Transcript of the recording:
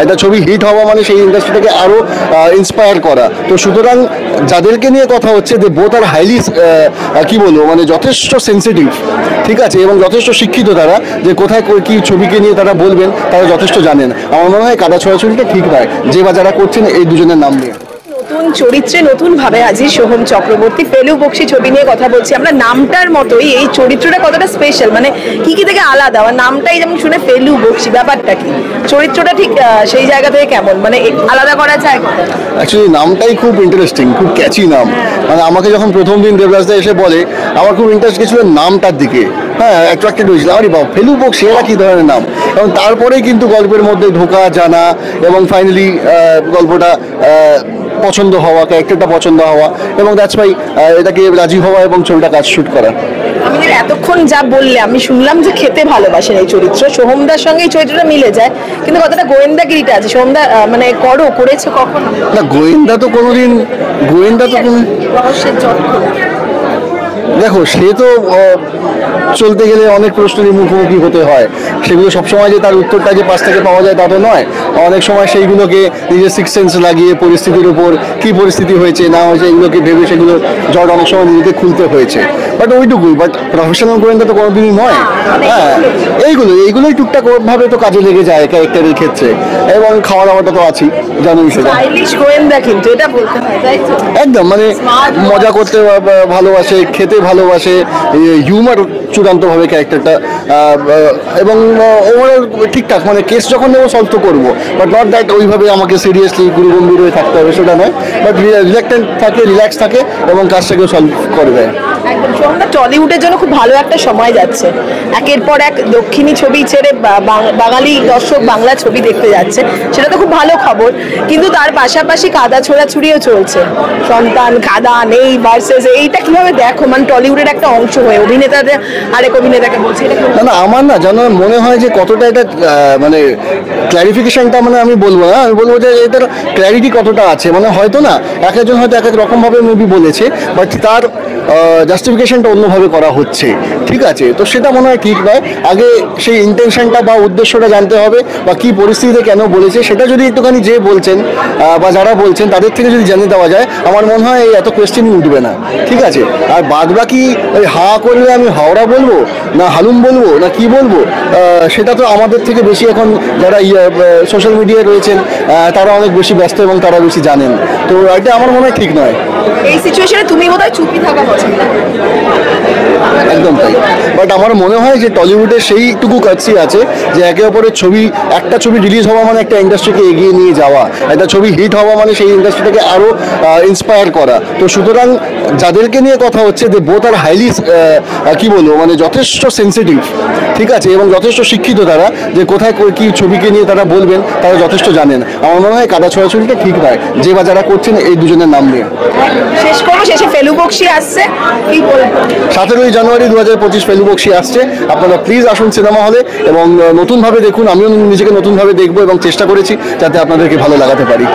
একটা ছবি হিট হওয়া মানে সেই ইন্ডাস্ট্রিটাকে আরও ইন্সপায়ার করা। তো সুতরাং যাদেরকে নিয়ে কথা হচ্ছে যে বোথ আর হাইলি কি বলবো মানে যথেষ্ট সেন্সিটিভ, ঠিক আছে, এবং যথেষ্ট শিক্ষিত তারা, যে কোথায় কি ছবিকে নিয়ে তারা বলবেন তারা যথেষ্ট জানেন। আমার মনে হয় কাদা ছড়াছড়িটা ঠিক নয় যে বা যারা করছেন এই দুজনের নাম নিয়ে। নতুন চরিত্রে নতুন ভাবে হাজির সোহম চক্রবর্তী, ফেলু বক্সি ছবি নিয়ে কথা বলছি আমরা। নামটার মতোই এই চরিত্রটা কতটা স্পেশাল, মানে কি কি থেকে আলাদা? আমার নামটাই যেমন শুনে ফেলু বক্সি, ব্যাপারটা কি? চরিত্রটা ঠিক সেই জায়গা থেকে কেমন, মানে আলাদা করা যায়? অ্যাকচুয়ালি নামটাই খুব ইন্টারেস্টিং, খুব ক্যাচি নাম। মানে আমাকে যখন প্রথম দিন দেবরাজদা এসে বলে, আমার খুব ইন্টারেস্ট গেছিল নামটার দিকে, হ্যাঁ, অ্যাট্রাক্টেড হয়েছিল। আরে বাবা, ফেলু বক্সি এরা কী ধরনের নাম! এবং তারপরেই কিন্তু গল্পের মধ্যে ঢোকা, জানা এবং ফাইনালি গল্পটা পছন্দ হওয়া, ক্যারেক্টারটা পছন্দ হওয়া, এবং দ্যাটস ওয়াই এটাকে রাজি হওয়া এবং ছবিটা কাজ শুট করা। আমি এতক্ষণ যা বললে, আমি শুনলাম যে খেতে ভালোবাসেন এই চরিত্র, সোহমদার সঙ্গে এই চরিত্রটা মিলে যায়, কিন্তু কতটা গোয়েন্দাগিরিটা আছে সোহমদা মানে করেছে কখনো? না, গোয়েন্দা তো কোনো রহস্যের জট খোলা। দেখো, সে তো চলতে গেলে অনেক প্রশ্নের মুখোমুখি হতে হয়। সেগুলো সবসময় যে তার উত্তরটা যে পাশ থেকে পাওয়া যায় তা তো নয়। অনেক সময় সেইগুলোকে নিজের সিক্স সেন্স লাগিয়ে পরিস্থিতির উপর কী পরিস্থিতি হয়েছে না হয়েছে এগুলোকে ভেবে সেগুলো জট অনেক সময় নিজেকে খুলতে হয়েছে। বাট ওইটুকুই, বাট প্রফেশনাল গোয়েন্দা তো কোনোদিনই নয়। হ্যাঁ, এইগুলোই টুকটাক ভাবে তো কাজে লেগে যায় ক্যারেক্টারের ক্ষেত্রে। এবং খাওয়া দাওয়াটা তো আছেই, জানোই সেটা। স্টাইলিশ গোয়েন্দা কিন্তু এটা বলতে হয়, তাই তো? একদম, মানে মজা করতে ভালোবাসে, খেতে ভালোবাসে, হিউমার চূড়ান্তভাবে ক্যারেক্টারটা, এবং ওভারঅল ঠিকঠাক, মানে কেস যখন নেবো সলভ তো করবো, বাট নট দ্যাট ওইভাবে আমাকে সিরিয়াসলি গুরুগম্ভীর হয়ে থাকতে হবে সেটা নয়, বাট রিল্যাক্টেন্ট থাকে, রিল্যাক্স থাকে এবং কাজটাকেও সলভ করবে। একদম। সোহমদা টলিউডের জন্য খুব ভালো একটা সময় যাচ্ছে, একের পর এক দক্ষিণী ছবি ছেড়ে বাঙালি দর্শক বাংলা ছবি দেখতে যাচ্ছে, সেটা তো খুব ভালো খবর। কিন্তু তার পাশাপাশি কাদা ছোড়াছুড়িও চলছে, সন্তান কাদা নেই ভার্সেস, এইটা কিভাবে দেখো? মানে টলিউডের একটা অংশ হয়ে অভিনেতাদের আরেক অভিনেতাকে বলছে এটা না, আমার না যেন মনে হয় যে কতটা এটা মানে ক্ল্যারিফিকেশনটা, মানে আমি বলবো না, আমি বলবো যে এটার ক্ল্যারিটি কতটা আছে। মানে হয়তো না এক একজন হয়তো এক এক রকমভাবে মেবি বলেছে, বাট তার জাস্টিফিকেশনটা অন্যভাবে করা হচ্ছে, ঠিক আছে? তো সেটা মনে হয় ঠিক নয়। আগে সেই ইন্টেনশনটা বা উদ্দেশ্যটা জানতে হবে, বা কী পরিস্থিতিতে কেন বলেছে সেটা যদি একটুখানি যে বলছেন বা যারা বলছেন তাদের থেকে যদি জানিয়ে দেওয়া যায়, আমার মনে হয় এই এত কোয়েশ্চেনই উঠবে না, ঠিক আছে? আর বাদ বাকি ওই হা করলে আমি হাওড়া বলবো না হালুম বলবো না কি বলবো, সেটা তো আমাদের থেকে বেশি এখন যারা সোশ্যাল মিডিয়ায় রয়েছেন তারা অনেক বেশি ব্যস্ত এবং তারা বেশি জানেন। তো এটা আমার মনে হয় ঠিক নয়। এই সিচুয়েশনে তুমি বোধহয় চুপি থাকা পছন্দ। একদম তাই। বাট আমার মনে হয় যে টলিউডের সেইটুকু কাজই আছে যে একে অপরের একটা ছবি রিলিজ হওয়া মানে একটা ইন্ডাস্ট্রিকে এগিয়ে নিয়ে যাওয়া, একটা ছবি হিট হওয়া মানে সেই ইন্ডাস্ট্রিটাকে আরও ইন্সপায়ার করা। তো সুতরাং যাদেরকে নিয়ে কথা হচ্ছে যে বোথ আর হাইলি কি বলবো মানে যথেষ্ট সেন্সিটিভ, ঠিক আছে, এবং যথেষ্ট শিক্ষিত তারা, যে কোথায় কি ছবিকে নিয়ে তারা বলবেন তারা যথেষ্ট জানেন। আমার মনে হয় কাদা ছড়াছড়িটা ঠিক নয় যে বা যারা করছেন এই দুজনের নাম নিয়ে। শেষে ফেলু বক্সি আসছে, কি বলবো? 17 জানুয়ারি 2025 ফেলু বক্সি আসছে। আপনারা প্লিজ আসুন সিনেমা হলে এবং নতুনভাবে দেখুন। আমিও নিজেকে নতুনভাবে দেখবো এবং চেষ্টা করেছি যাতে আপনাদেরকে ভালো লাগাতে পারি।